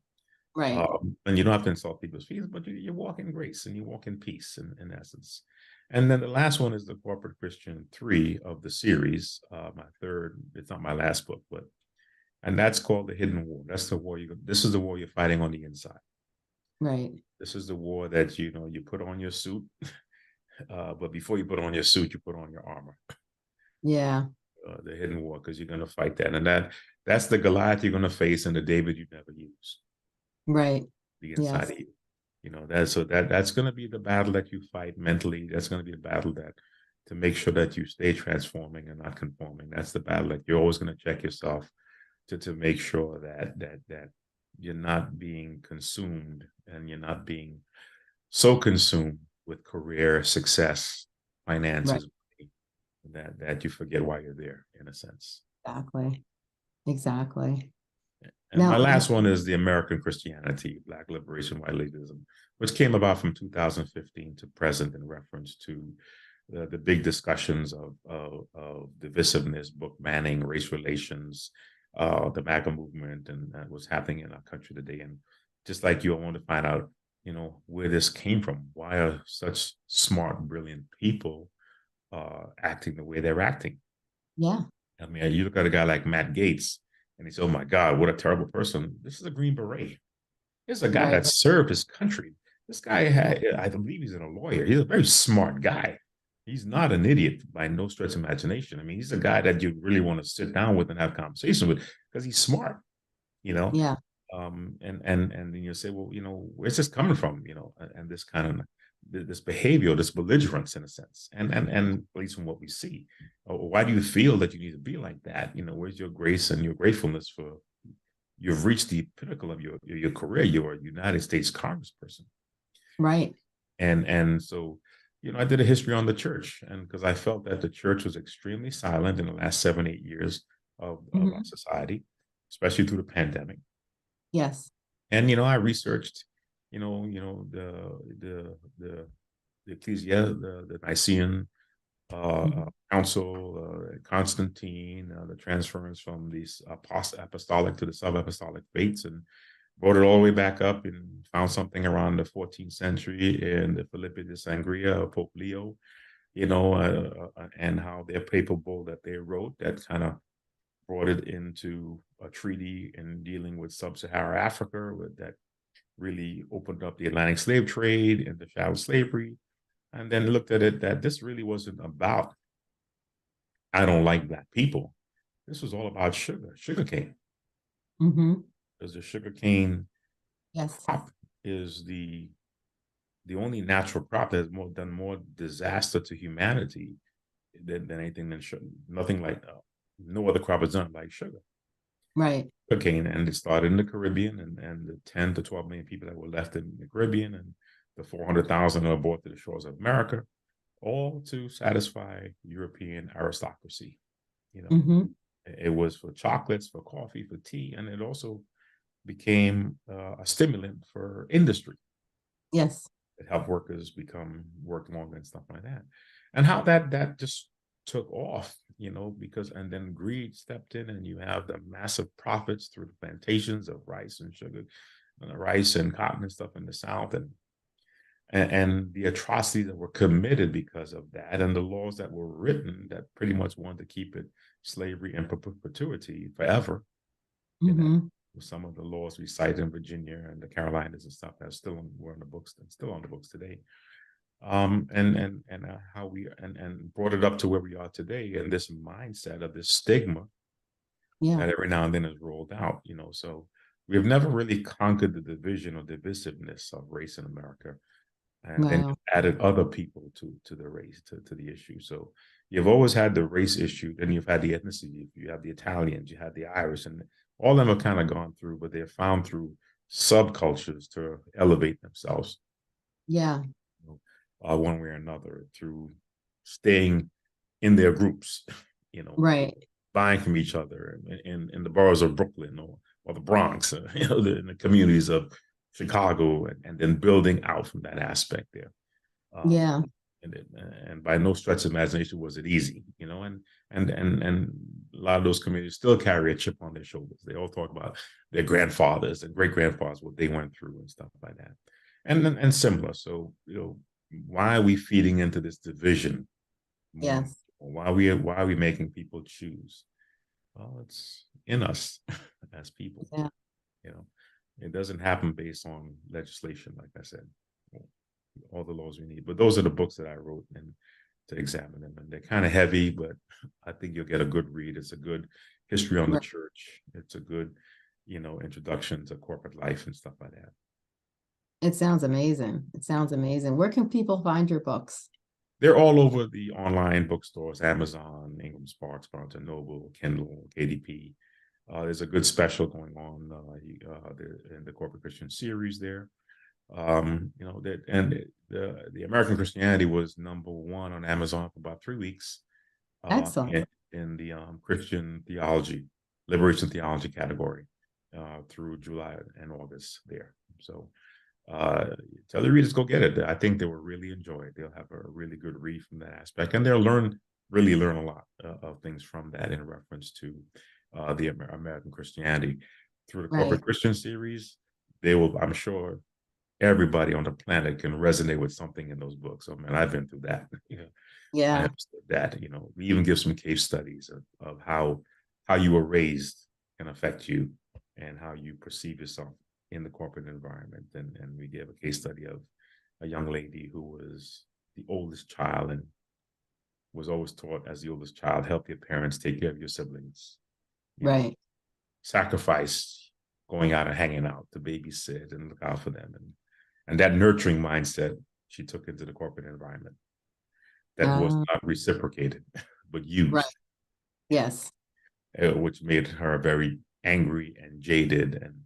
Right. and you don't have to insult people's feelings, but you walk in grace and you walk in peace, in essence. And then the last one is the Corporate Christian 3 of the series, my third. It's not my last book, and that's called The Hidden War. That's the war this is the war you're fighting on the inside. Right. This is the war that you put on your suit, but before you put on your suit, you put on your armor. Yeah. The hidden war, because you're going to fight that, and that's the Goliath you're going to face, and the David you never use, Right. the inside Yes. of you. That's going to be the battle that you fight mentally. That's going to be the battle that, to make sure that you stay transforming and not conforming. That's the battle that you're always going to check yourself to make sure that you're not being consumed, and you're not being so consumed with career success, Right. finances, that you forget why you're there, in a sense. Exactly. Exactly. And my Now, last one is The American Christianity, Black Liberation, White Legalism, which came about from 2015 to present in reference to the big discussions of divisiveness, book banning, race relations, the MAGA movement, and what's happening in our country today. And just like you, I want to find out, where this came from. Why are such smart, brilliant people acting the way they're acting? yeah, I mean, you look at a guy like Matt Gaetz, and he said, "Oh my God, what a terrible person!" This is a Green Beret. This is a guy right. that served his country. This guy had, I believe, he's a lawyer. He's a very smart guy. He's not an idiot by no stretch of imagination. I mean, he's a guy that you really want to sit down with and have a conversation with because he's smart. You know, Yeah, and then you say, well, where's this coming from? And this kind of this behavior, this belligerence, in a sense, and at least from what we see, why do you feel that you need to be like that? Where's your grace and your gratefulness for you've reached the pinnacle of your career? You're a United States Congressperson, right. and so I did a history on the church, and because I felt that the church was extremely silent in the last 7-8 years of our Hmm. society, especially through the pandemic. Yes. And I researched, the ecclesia, the Nicene Mhm. Council, Constantine, the transference from these apostolic to the sub-apostolic faiths, and brought it all the way back up and found something around the 14th century in the Philippi de Sangria, Pope Leo, and how their papal bull that they wrote that kind of brought it into a treaty in dealing with sub-Saharan Africa that really opened up the Atlantic slave trade and the chattel slavery, and then looked at it that this really wasn't about I don't like black people. This was all about sugarcane, Hmm. because the sugarcane Yes. crop is the only natural crop that has done more disaster to humanity than anything than sugar. Nothing like no other crop is done like sugar. Right. Sugarcane, and it started in the Caribbean, and the 10 to 12 million people that were left in the Caribbean, and the 400,000 that were brought to the shores of America, all to satisfy European aristocracy. You know, Hmm. it was for chocolates, for coffee, for tea, and it also became a stimulant for industry. Yes. It helped workers work longer and stuff like that. And how that just took off, because and then greed stepped in, and you have the massive profits through the plantations of rice and sugar, and rice and cotton and stuff in the South, and the atrocities that were committed because of that, and the laws that were written that pretty much wanted to keep it slavery in perpetuity forever. And that Hmm. some of the laws we cite in Virginia and the Carolinas and stuff that were in the books and still on the books today. And how we and brought it up to where we are today, and this mindset of this stigma Yeah. that every now and then is rolled out. So we've never really conquered the division or divisiveness of race in America, and then Wow. you added other people to the race, to the issue. So you've always had the race issue, then you've had the ethnicity, you have the Italians, you had the Irish, and all of them have kind of gone through, but they're found through subcultures to elevate themselves, Yeah. one way or another, through staying in their groups, you know, Right. buying from each other in the boroughs of Brooklyn, or the Bronx, in the communities of Chicago, and then building out from that aspect there. Um, Yeah. and by no stretch of imagination was it easy, and a lot of those communities still carry a chip on their shoulders. They all talk about their grandfathers and great grandfathers, what they went through and stuff like that, and similar. So why are we feeding into this division more? Yes. Why are we making people choose? Well, it's in us as people. Yeah. You know, it doesn't happen based on legislation, like I said, all the laws we need. But those are the books that I wrote and to examine them, and they're kind of heavy, but I think you'll get a good read. It's a good history on the Right. church. It's a good, introduction to corporate life and stuff like that. It sounds amazing. It sounds amazing. Where can people find your books? They're all over the online bookstores: Amazon, Ingram Sparks, Barnes and Noble, Kindle, KDP. There's a good special going on in the Corporate Christian series there. That, and the American Christianity was #1 on Amazon for about 3 weeks, Excellent. in the Christian theology, liberation theology category. through July and August there. So tell the readers, go get it. I think they will really enjoy it. They'll have a really good read from that aspect, and they'll really learn a lot of things from that in reference to the American Christianity. Through the Right. Corporate Christian series, they will, I'm sure, everybody on the planet can resonate with something in those books. Oh man, I've been through that. I Yeah. understood that. We even give some case studies of how you were raised can affect you and how you perceive yourself in the corporate environment. And we gave a case study of a young lady who was the oldest child and was always taught as the oldest child, help your parents, take care of your siblings, Right. sacrifice going out and hanging out to babysit and look out for them. And that nurturing mindset she took into the corporate environment that was not reciprocated, but Right. used, Yes. which made her very angry and jaded. And,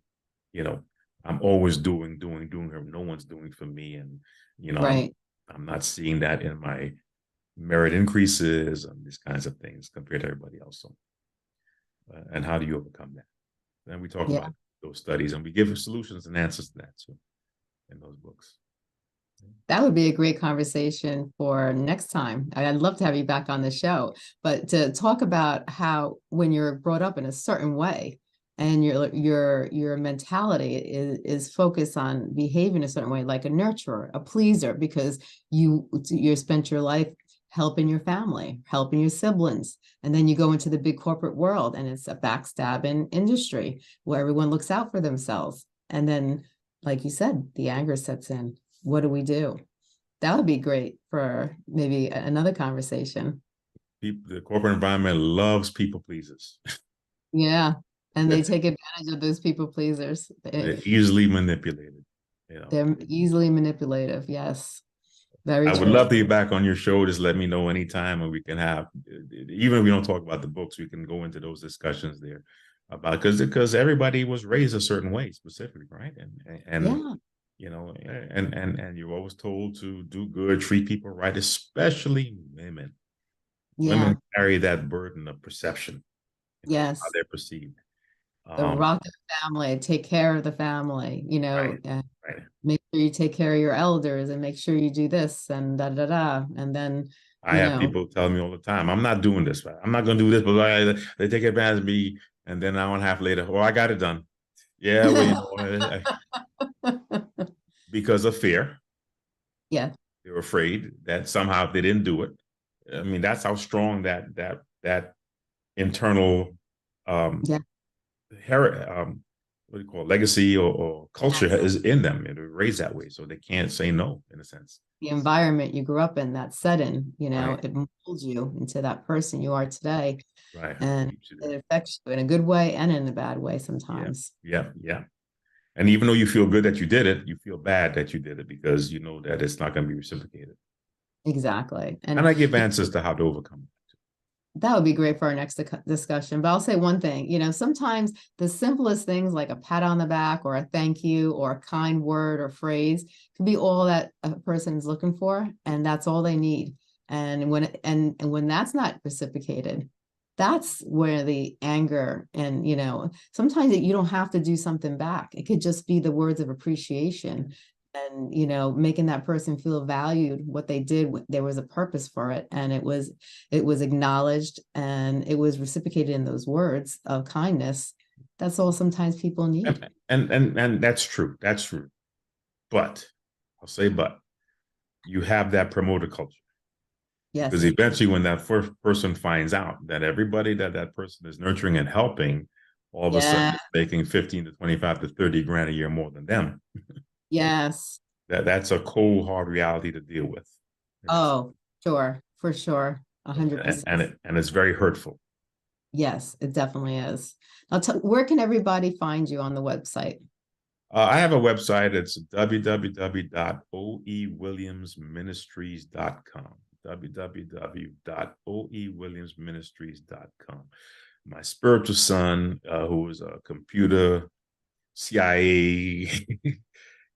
I'm always doing. No one's doing for me. And, Right. I'm not seeing that in my merit increases and these kinds of things compared to everybody else. So, and how do you overcome that? And we talk Yeah. about those studies and we give solutions and answers to that too in those books. That would be a great conversation for next time. I'd love to have you back on the show, but to talk about how when you're brought up in a certain way and your mentality is focused on behaving a certain way, like a nurturer, a pleaser, because you spent your life helping your family, helping your siblings, and then you go into the big corporate world and it's a backstabbing industry where everyone looks out for themselves. And then, like you said, the anger sets in. What do we do? That would be great for maybe another conversation. The corporate environment loves people pleasers. Yeah. And they take advantage of those people pleasers. They're easily manipulated. They're easily manipulative. Yes. Very I would true. love to be back on your show. Just let me know anytime and we can have, even if we don't talk about the books, we can go into those discussions there about, because everybody was raised a certain way specifically, right? And Yeah. and you're always told to do good, treat people right, especially women. Yeah. Women carry that burden of perception, how Yes. they're perceived. The Um, rock of the family, take care of the family, right, right. make sure you take care of your elders and make sure you do this and da da da. And then, I have people tell me all the time, I'm not doing this, right? I'm not going to do this, but they take advantage of me. And then an hour and a half later, oh, I got it done. Yeah, well, because of fear. Yeah. They were afraid that somehow if they didn't do it, I mean, that's how strong that internal Yeah. what do you call it, legacy or culture Yes. is in them. And they're raised that way, so they can't say no in a sense. The environment you grew up in, that setting, Right, it molds you into that person you are today. right. And it affects you in a good way and in a bad way Yeah, sometimes. yeah, yeah. And even though you feel good that you did it, you feel bad that you did it because you know that it's not going to be reciprocated. Exactly. And And I give answers to how to overcome it. that would be great for our next discussion. But I'll say one thing, sometimes the simplest things like a pat on the back or a thank you or a kind word or phrase can be all that a person is looking for. And that's all they need. And when that's not reciprocated, that's where the anger and, sometimes you don't have to do something back. It could just be the words of appreciation and, making that person feel valued, what they did, there was a purpose for it. And it was acknowledged and it was reciprocated in those words of kindness. That's all sometimes people need. And that's true. That's true. But but you have that promoter culture. Because Yes. eventually, when that first person finds out that everybody that person is nurturing and helping, all of a sudden Yeah. is making 15 to 25 to 30 grand a year more than them. Yes. That's a cold, hard reality to deal with. Oh, sure. For sure. So, 100%. and it's very hurtful. Yes, it definitely is. Where can everybody find you on the website? I have a website. It's www.oewilliamsministries.com. www.oewilliamsministries.com. My spiritual son, who is a computer CIA,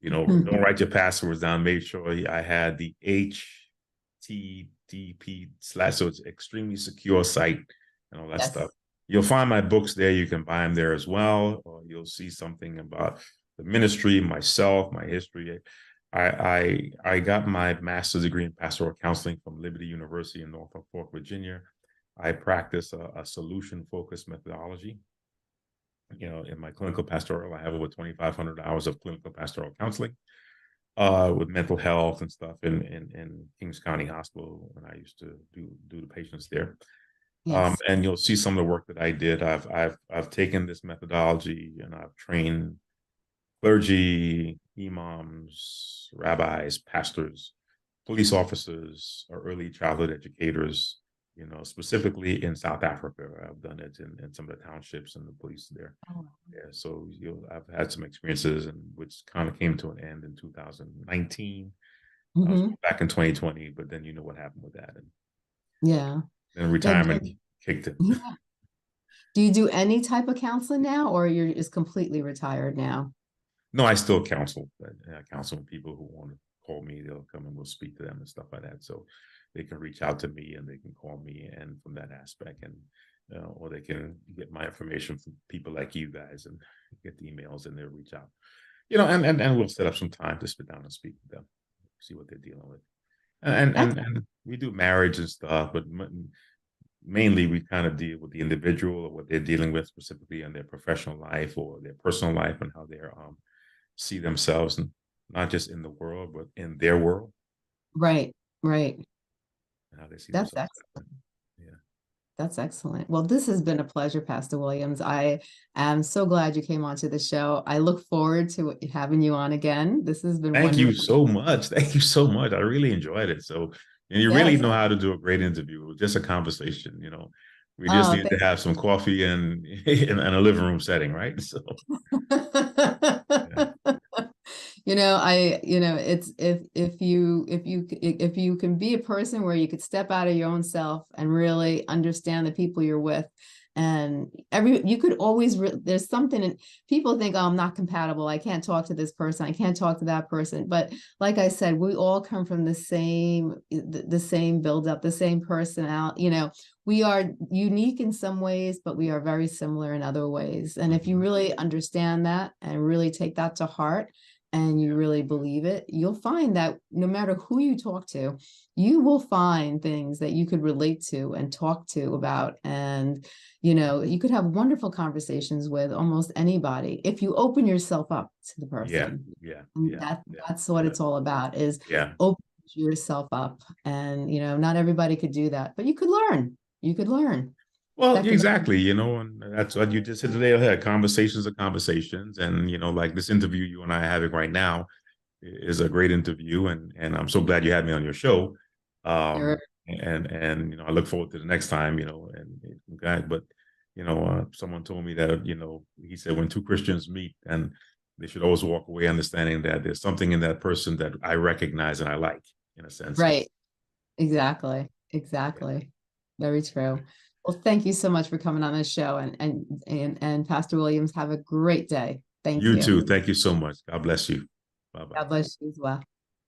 don't write your passwords down. Make sure I had the HTTP / so it's extremely secure site and all that Yes. stuff. You'll find my books there. You can buy them there as well, or you'll see something about the ministry, myself, my history. I got my master's degree in pastoral counseling from Liberty University in Norfolk, Virginia. I practice a solution-focused methodology. In my clinical pastoral, I have over 2,500 hours of clinical pastoral counseling with mental health and stuff in Kings County Hospital when I used to do the patients there. Yes. And you'll see some of the work that I did. I've taken this methodology and I've trained clergy, imams, rabbis, pastors, police officers, or early childhood educators, specifically in South Africa. I've done it in some of the townships and the police there. Oh, Yeah, so I've had some experiences, and which kind of came to an end in 2019. I was mhm. back in 2020, but then you know what happened with that, and Yeah. then Now, retirement kicked in. yeah. Do you do any type of counseling now, or you're just completely retired now? No, I still counsel. I counsel people who want to call me. They'll come and we'll speak to them and stuff like that. So they can reach out to me and they can call me, and from that aspect, and or they can get my information from people like you guys and get the emails, and they'll reach out. And we'll set up some time to sit down and speak with them, see what they're dealing with. And we do marriage and stuff, but mainly we kind of deal with the individual or what they're dealing with specifically in their professional life or their personal life, and how they're see themselves, and not just in the world, but in their world, Right, right. and how they see That's themselves. excellent. Yeah. That's excellent. Well, this has been a pleasure, Pastor Williams. I am so glad you came onto the show. I look forward to having you on again. This has been Thank you wonderful. so much. Thank you so much. I really enjoyed it. So, and you really Yes. know how to do a great interview. It was just a conversation. We just Oh, need to have some coffee and in a living room setting, right? So, yeah. It's if you can be a person where you could step out of your own self and really understand the people you're with, and you could always there's something, and people think, oh, I'm not compatible, I can't talk to this person, I can't talk to that person, but like I said, we all come from the same build up, the same personality. We are unique in some ways, but we are very similar in other ways. And if you really understand that and really take that to heart, and you really believe it, you'll find that no matter who you talk to, you will find things that you could relate to and talk to about. And, you could have wonderful conversations with almost anybody if you open yourself up to the Yeah, person. yeah, And yeah, yeah, that's what it's all about, is yeah. open yourself up. And, not everybody could do that, but you could learn. You could learn. Well, That could exactly, and that's what you just hit the nail ahead. Conversations are conversations, and like this interview you and I are having right now is a great interview, and I'm so glad you had me on your show. Sure. And I look forward to the next time, but someone told me that he said when two Christians meet, and they should always walk away understanding that there's something in that person that I recognize and I like, in a sense. Right. Exactly. Exactly. Very true. Well, thank you so much for coming on this show, and Pastor Williams, have a great day. Thank You you. too. Thank you so much. God bless you. Bye bye. God bless you as well.